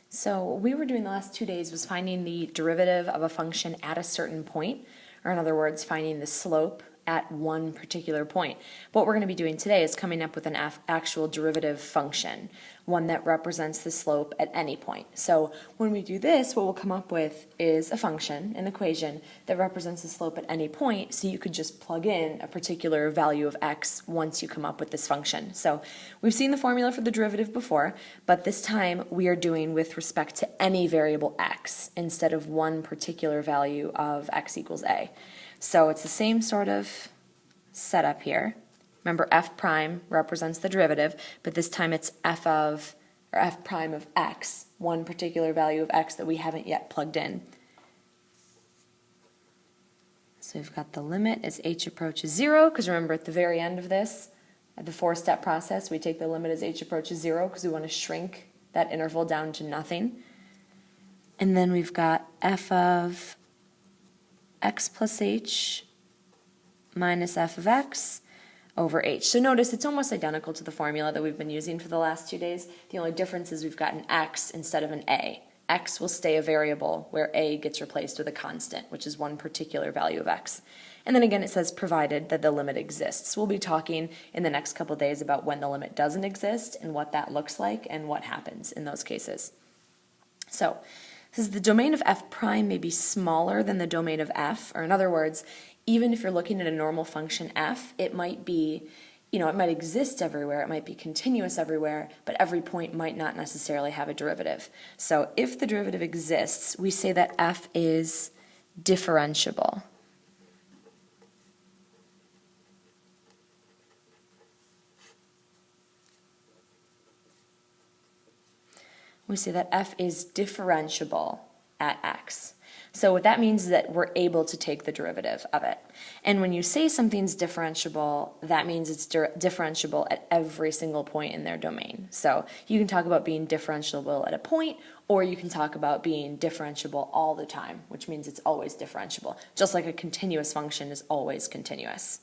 So what we were doing the last 2 days was finding the derivative of a function at a certain point, or in other words, finding the slope at one particular point. What we're going to be doing today is coming up with an actual derivative function, one that represents the slope at any point. So when we do this, what we'll come up with is a function, an equation, that represents the slope at any point, so you could just plug in a particular value of x once you come up with this function. So we've seen the formula for the derivative before, but this time we are doing with respect to any variable x instead of one particular value of x equals a. So it's the same sort of setup here. Remember, f prime represents the derivative, but this time it's f prime of x, one particular value of x that we haven't yet plugged in. So we've got the limit as h approaches 0, because remember at the very end of this, at the 4-step process, we take the limit as h approaches 0 because we want to shrink that interval down to nothing. And then we've got f of x plus h minus f of x over h. So notice it's almost identical to the formula that we've been using for the last 2 days. The only difference is we've got an x instead of an a. X will stay a variable where a gets replaced with a constant, which is one particular value of x. And then again it says provided that the limit exists. We'll be talking in the next couple days about when the limit doesn't exist and what that looks like and what happens in those cases. So since the domain of f prime may be smaller than the domain of f, or in other words, even if you're looking at a normal function f, it might be, it might exist everywhere, it might be continuous everywhere, but every point might not necessarily have a derivative. So if the derivative exists, we say that f is differentiable. We say that f is differentiable at x. So what that means is that we're able to take the derivative of it. And when you say something's differentiable, that means it's differentiable at every single point in their domain. So you can talk about being differentiable at a point, or you can talk about being differentiable all the time, which means it's always differentiable, just like a continuous function is always continuous.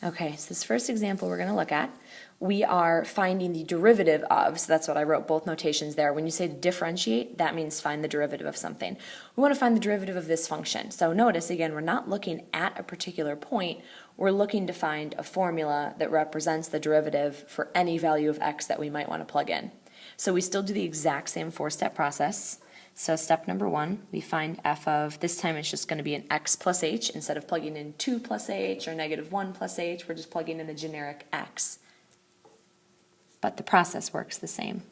Okay, so this first example we're going to look at, we are finding the derivative of, so that's what I wrote, both notations there. When you say differentiate, that means find the derivative of something. We want to find the derivative of this function. So notice, again, we're not looking at a particular point. We're looking to find a formula that represents the derivative for any value of x that we might want to plug in. So we still do the exact same 4-step process. So step number 1, we find f of, this time it's just going to be an x plus h. Instead of plugging in 2 plus h or negative 1 plus h, we're just plugging in a generic x. But the process works the same.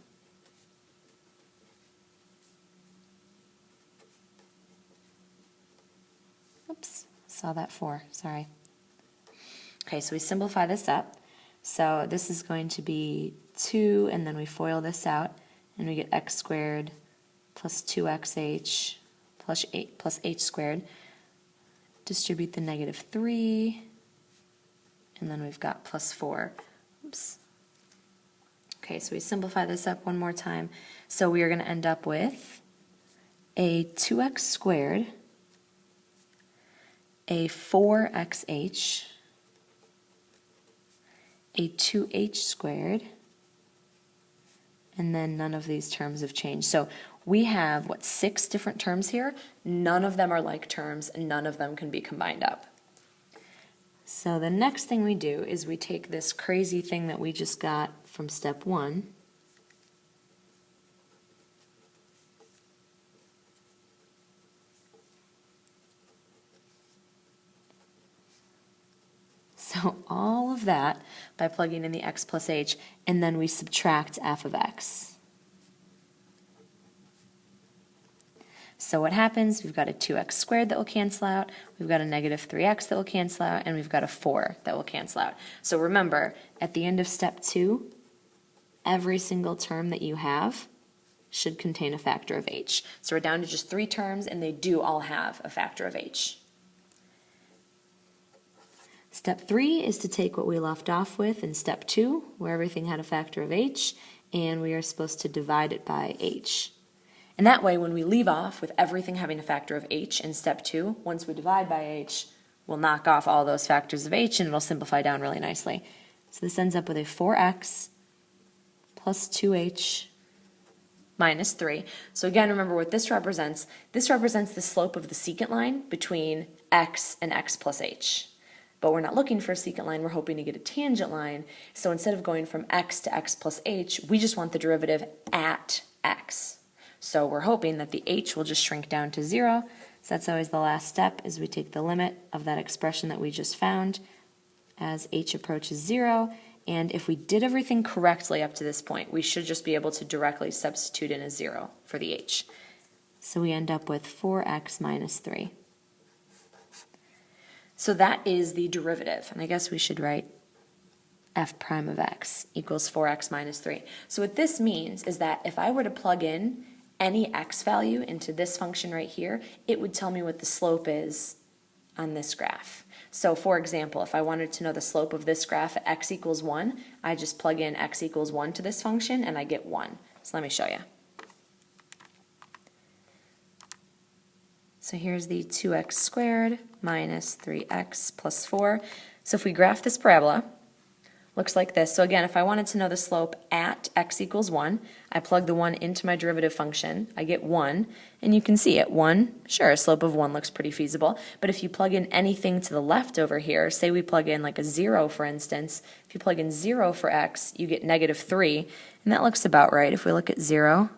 Oops, saw that 4, sorry. Okay, so we simplify this up. So this is going to be 2, and then we FOIL this out, and we get x squared plus 2xh plus h squared. Distribute the negative 3, and then we've got plus 4. Oops. Okay, so we simplify this up one more time. So we are going to end up with a 2x squared, a 4xh, a 2h squared, and then none of these terms have changed. So we have, 6 different terms here? None of them are like terms, and none of them can be combined up. So the next thing we do is we take this crazy thing that we just got from step 1, so all of that by plugging in the x plus h, and then we subtract f of x. So what happens, we've got a 2x squared that will cancel out, we've got a negative 3x that will cancel out, and we've got a 4 that will cancel out. So remember, at the end of step 2, every single term that you have should contain a factor of h. So we're down to just 3 terms, and they do all have a factor of h. Step 3 is to take what we left off with in step 2, where everything had a factor of h, and we are supposed to divide it by h. And that way, when we leave off with everything having a factor of h in step 2, once we divide by h, we'll knock off all those factors of h and it'll simplify down really nicely. So this ends up with a 4x plus 2h minus 3. So again, remember what this represents. This represents the slope of the secant line between x and x plus h. But we're not looking for a secant line, we're hoping to get a tangent line. So instead of going from x to x plus h, we just want the derivative at x. So we're hoping that the h will just shrink down to 0. So that's always the last step, is we take the limit of that expression that we just found as h approaches 0. And if we did everything correctly up to this point, we should just be able to directly substitute in a 0 for the h. So we end up with 4x minus 3. So that is the derivative, and I guess we should write f prime of x equals 4x minus 3. So what this means is that if I were to plug in any x value into this function right here, it would tell me what the slope is on this graph. So for example, if I wanted to know the slope of this graph at x equals 1, I just plug in x equals 1 to this function and I get 1. So let me show you. So here's the 2x squared minus 3x plus 4. So if we graph this parabola, looks like this. So again, if I wanted to know the slope at x equals 1, I plug the 1 into my derivative function, I get 1, and you can see at 1, sure, a slope of 1 looks pretty feasible, but if you plug in anything to the left over here, say we plug in like a 0 for instance, if you plug in 0 for x, you get negative 3, and that looks about right. If we look at 0,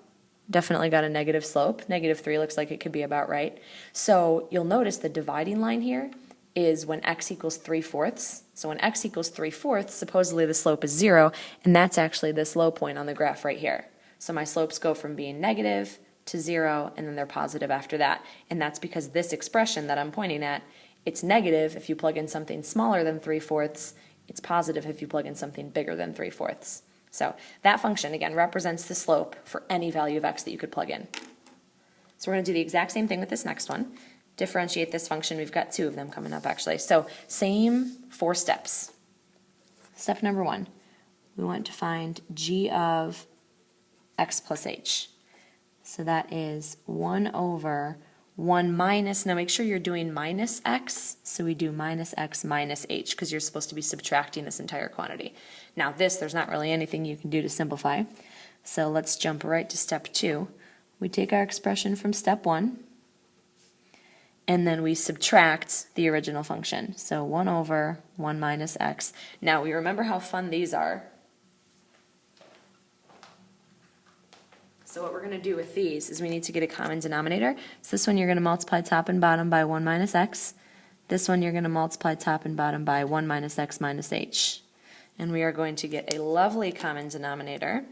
definitely got a negative slope. Negative 3 looks like it could be about right. So you'll notice the dividing line here is when x equals 3/4. So when x equals 3/4, supposedly the slope is 0, and that's actually this low point on the graph right here. So my slopes go from being negative to 0, and then they're positive after that. And that's because this expression that I'm pointing at, it's negative if you plug in something smaller than 3/4. It's positive if you plug in something bigger than 3/4. So that function, again, represents the slope for any value of x that you could plug in. So we're going to do the exact same thing with this next one. Differentiate this function. We've got 2 of them coming up, actually. So same 4 steps. Step number 1, we want to find g of x plus h. So that is 1 over 1 minus, now make sure you're doing minus x, so we do minus x minus h, because you're supposed to be subtracting this entire quantity. Now this, there's not really anything you can do to simplify, so let's jump right to step 2. We take our expression from step 1, and then we subtract the original function, so 1 over 1 minus x. Now we remember how fun these are. So what we're going to do with these is we need to get a common denominator. So this one you're going to multiply top and bottom by 1 minus x. This one you're going to multiply top and bottom by 1 minus x minus h. And we are going to get a lovely common denominator.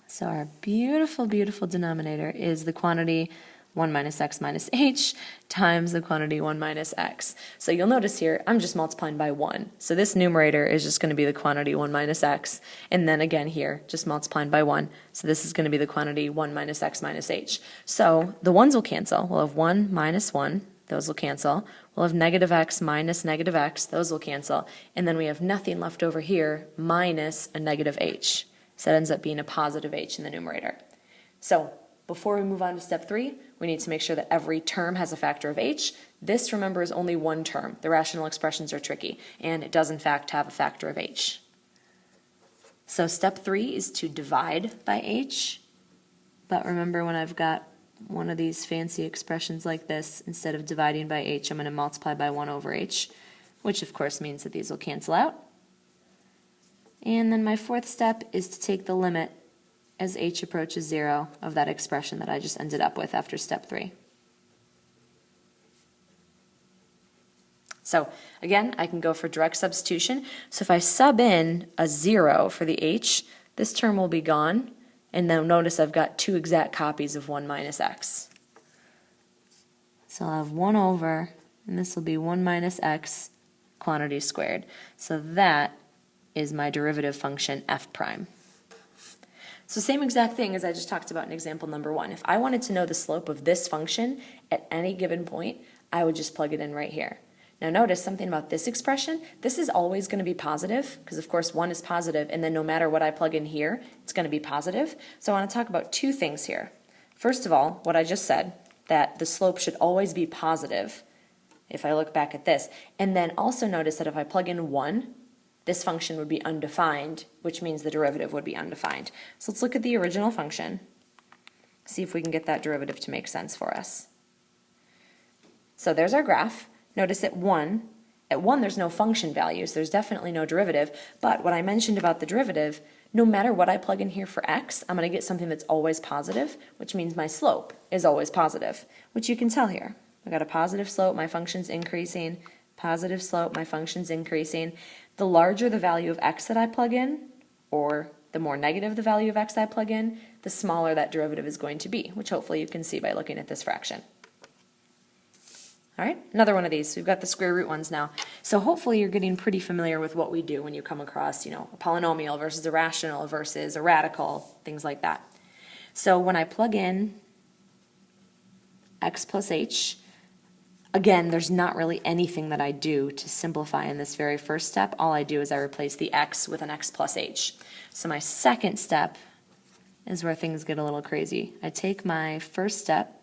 So our beautiful, beautiful denominator is the quantity 1 minus x minus h times the quantity 1 minus x. So you'll notice here, I'm just multiplying by 1. So this numerator is just going to be the quantity 1 minus x. And then again here, just multiplying by 1. So this is going to be the quantity 1 minus x minus h. So the 1's will cancel. We'll have 1 minus 1. Those will cancel. We'll have negative x minus negative x. Those will cancel. And then we have nothing left over here minus a negative h. So that ends up being a positive h in the numerator. So before we move on to step 3, we need to make sure that every term has a factor of h. This, remember, is only one term. The rational expressions are tricky, and it does in fact have a factor of h. So step 3 is to divide by h. But remember, when I've got one of these fancy expressions like this, instead of dividing by h, I'm going to multiply by 1 over h, which of course means that these will cancel out. And then my 4th step is to take the limit as h approaches 0 of that expression that I just ended up with after step 3. So again, I can go for direct substitution. So if I sub in a 0 for the h, this term will be gone, and then notice I've got 2 exact copies of 1 minus x. So I'll have 1 over, and this will be 1 minus x quantity squared. So that is my derivative function f prime. So same exact thing as I just talked about in example number 1. If I wanted to know the slope of this function at any given point, I would just plug it in right here. Now notice something about this expression. This is always going to be positive, because of course 1 is positive, and then no matter what I plug in here, it's going to be positive. So I want to talk about 2 things here. First of all, what I just said, that the slope should always be positive if I look back at this. And then also notice that if I plug in 1, this function would be undefined, which means the derivative would be undefined. So let's look at the original function, see if we can get that derivative to make sense for us. So there's our graph. Notice at 1 there's no function values, there's definitely no derivative, but what I mentioned about the derivative, no matter what I plug in here for x, I'm going to get something that's always positive, which means my slope is always positive, which you can tell here. I got a positive slope, my function's increasing, positive slope, my function's increasing. The larger the value of x that I plug in, or the more negative the value of x I plug in, the smaller that derivative is going to be, which hopefully you can see by looking at this fraction. All right, another one of these. We've got the square root ones now. So hopefully you're getting pretty familiar with what we do when you come across, a polynomial versus a rational versus a radical, things like that. So when I plug in x plus h, again, there's not really anything that I do to simplify in this very first step. All I do is I replace the x with an x plus h. So my second step is where things get a little crazy. I take my first step,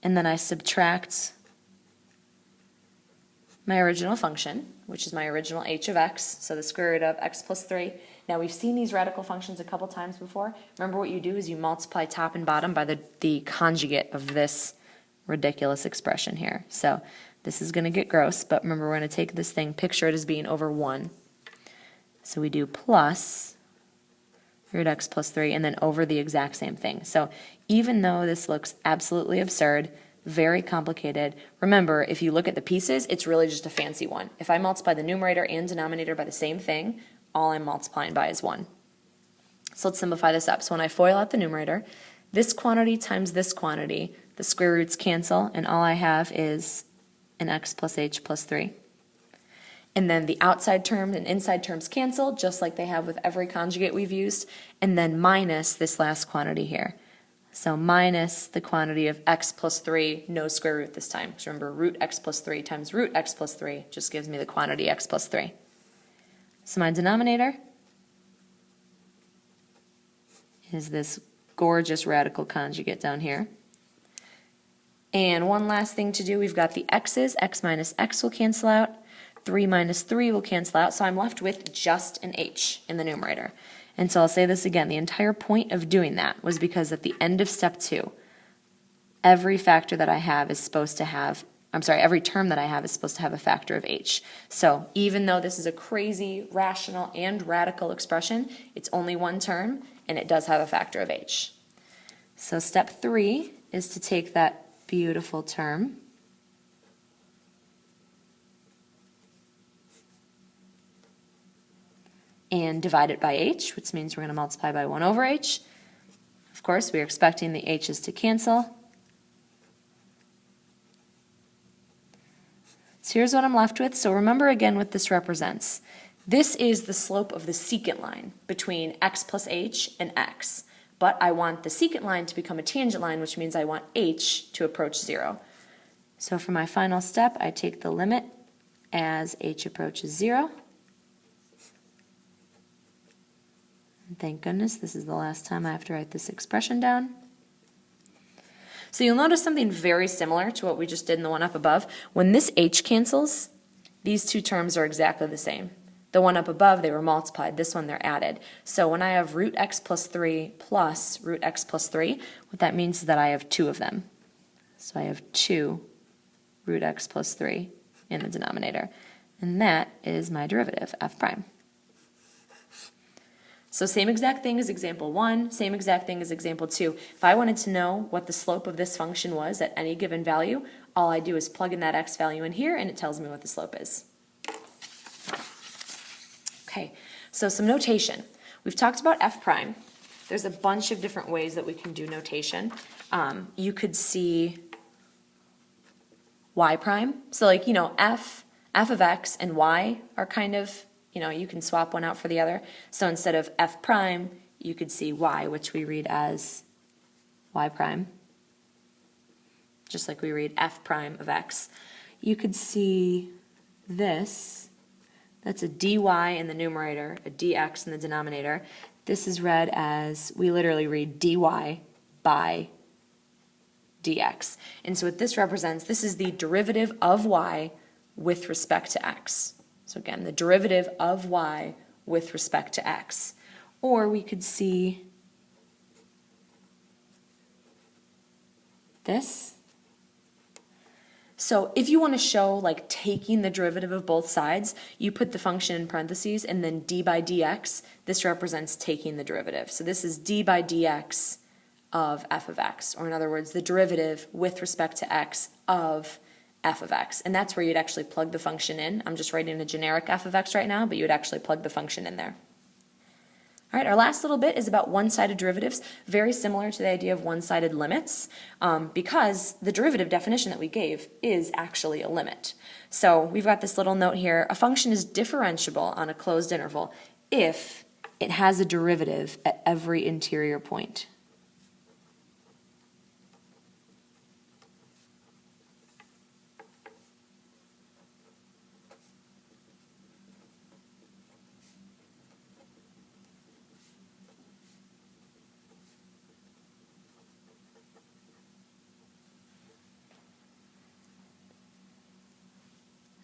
and then I subtract my original function, which is my original h of x, so the square root of x plus 3. Now we've seen these radical functions a couple times before. Remember what you do is you multiply top and bottom by the conjugate of this ridiculous expression here. So this is going to get gross, but remember we're going to take this thing, picture it as being over 1. So we do plus root x plus 3, and then over the exact same thing. So even though this looks absolutely absurd, very complicated, remember, if you look at the pieces, it's really just a fancy one. If I multiply the numerator and denominator by the same thing, all I'm multiplying by is 1. So let's simplify this up. So when I FOIL out the numerator, this quantity times this quantity, the square roots cancel, and all I have is an x plus h plus 3. And then the outside terms and inside terms cancel, just like they have with every conjugate we've used, and then minus this last quantity here. So minus the quantity of x plus 3, no square root this time. So remember, root x plus 3 times root x plus 3 just gives me the quantity x plus 3. So my denominator is this gorgeous radical conjugate down here. And one last thing to do, we've got the x's, x minus x will cancel out, 3 minus 3 will cancel out, so I'm left with just an h in the numerator. And so I'll say this again, the entire point of doing that was because at the end of step 2, every factor that I have is supposed to have, every term that I have is supposed to have a factor of h. So even though this is a crazy, rational, and radical expression, it's only one term, and it does have a factor of h. So step 3 is to take that beautiful term and divide it by h, which means we're going to multiply by 1 over h. Of course, we're expecting the h's to cancel. So here's what I'm left with. So remember again what this represents. This is the slope of the secant line between x plus h and x. But I want the secant line to become a tangent line, which means I want h to approach 0. So for my final step, I take the limit as h approaches 0. And thank goodness this is the last time I have to write this expression down. So you'll notice something very similar to what we just did in the one up above. When this h cancels, these two terms are exactly the same. The one up above, they were multiplied. This one, they're added. So when I have root x plus 3 plus root x plus 3, what that means is that I have 2 of them. So I have 2 root x plus 3 in the denominator. And that is my derivative, f prime. So same exact thing as example 1, same exact thing as example 2. If I wanted to know what the slope of this function was at any given value, all I do is plug in that x value in here and it tells me what the slope is. Okay, so some notation. We've talked about f prime. There's a bunch of different ways that we can do notation. You could see y prime. So like, f of x and y are kind of, you can swap one out for the other. So instead of f prime, you could see y, which we read as y prime, just like we read f prime of x. You could see this. That's a dy in the numerator, a dx in the denominator. This is read as, we literally read dy by dx. And so what this represents, this is the derivative of y with respect to x. So again, the derivative of y with respect to x. Or we could see this. So if you want to show like taking the derivative of both sides, you put the function in parentheses and then d by dx, this represents taking the derivative. So this is d by dx of f of x, or in other words, the derivative with respect to x of f of x. And that's where you'd actually plug the function in. I'm just writing a generic f of x right now, but you would actually plug the function in there. All right, our last little bit is about one-sided derivatives, very similar to the idea of one-sided limits, because the derivative definition that we gave is actually a limit. So we've got this little note here: a function is differentiable on a closed interval if it has a derivative at every interior point.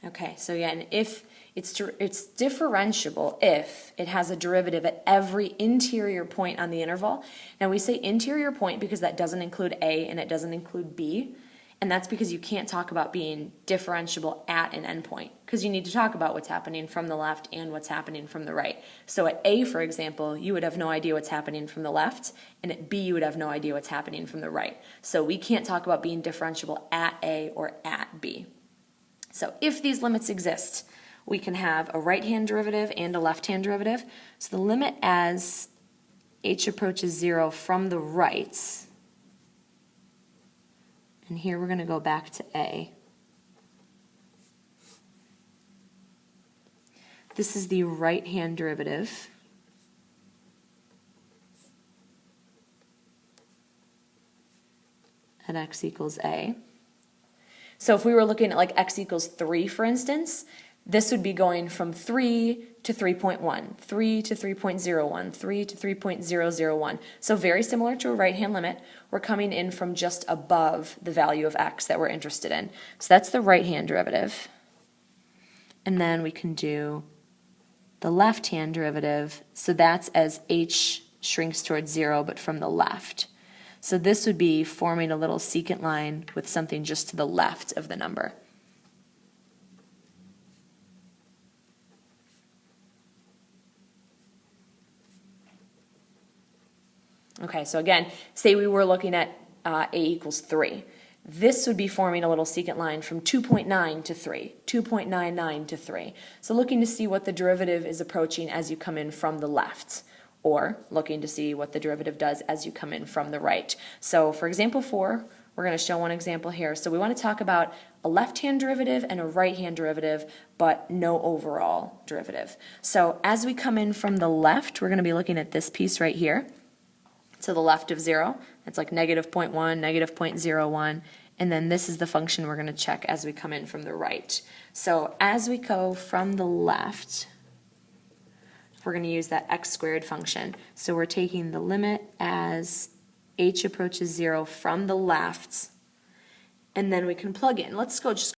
Okay, so again, if it's differentiable if it has a derivative at every interior point on the interval. Now we say interior point because that doesn't include A and it doesn't include B, and that's because you can't talk about being differentiable at an endpoint, because you need to talk about what's happening from the left and what's happening from the right. So at A, for example, you would have no idea what's happening from the left, and at B, you would have no idea what's happening from the right. So we can't talk about being differentiable at A or at B. So if these limits exist, we can have a right-hand derivative and a left-hand derivative. So the limit as h approaches 0 from the right, and here we're going to go back to A. This is the right-hand derivative. At x equals A. So if we were looking at like x equals 3, for instance, this would be going from 3 to 3.1, 3 to 3.01, 3 to 3.001. So very similar to a right-hand limit, we're coming in from just above the value of x that we're interested in. So that's the right-hand derivative. And then we can do the left-hand derivative. So that's as h shrinks towards 0, but from the left. So this would be forming a little secant line with something just to the left of the number. Okay, so again, say we were looking at a equals 3. This would be forming a little secant line from 2.9 to 3, 2.99 to 3. So looking to see what the derivative is approaching as you come in from the left, or looking to see what the derivative does as you come in from the right. So for example 4, we're going to show one example here. So we want to talk about a left-hand derivative and a right-hand derivative, but no overall derivative. So as we come in from the left, we're going to be looking at this piece right here. To the left of 0, it's like negative 0.1, negative 0.01, and then this is the function we're going to check as we come in from the right. So as we go from the left, we're going to use that x squared function. So we're taking the limit as h approaches 0 from the left, and then we can plug in. Let's go just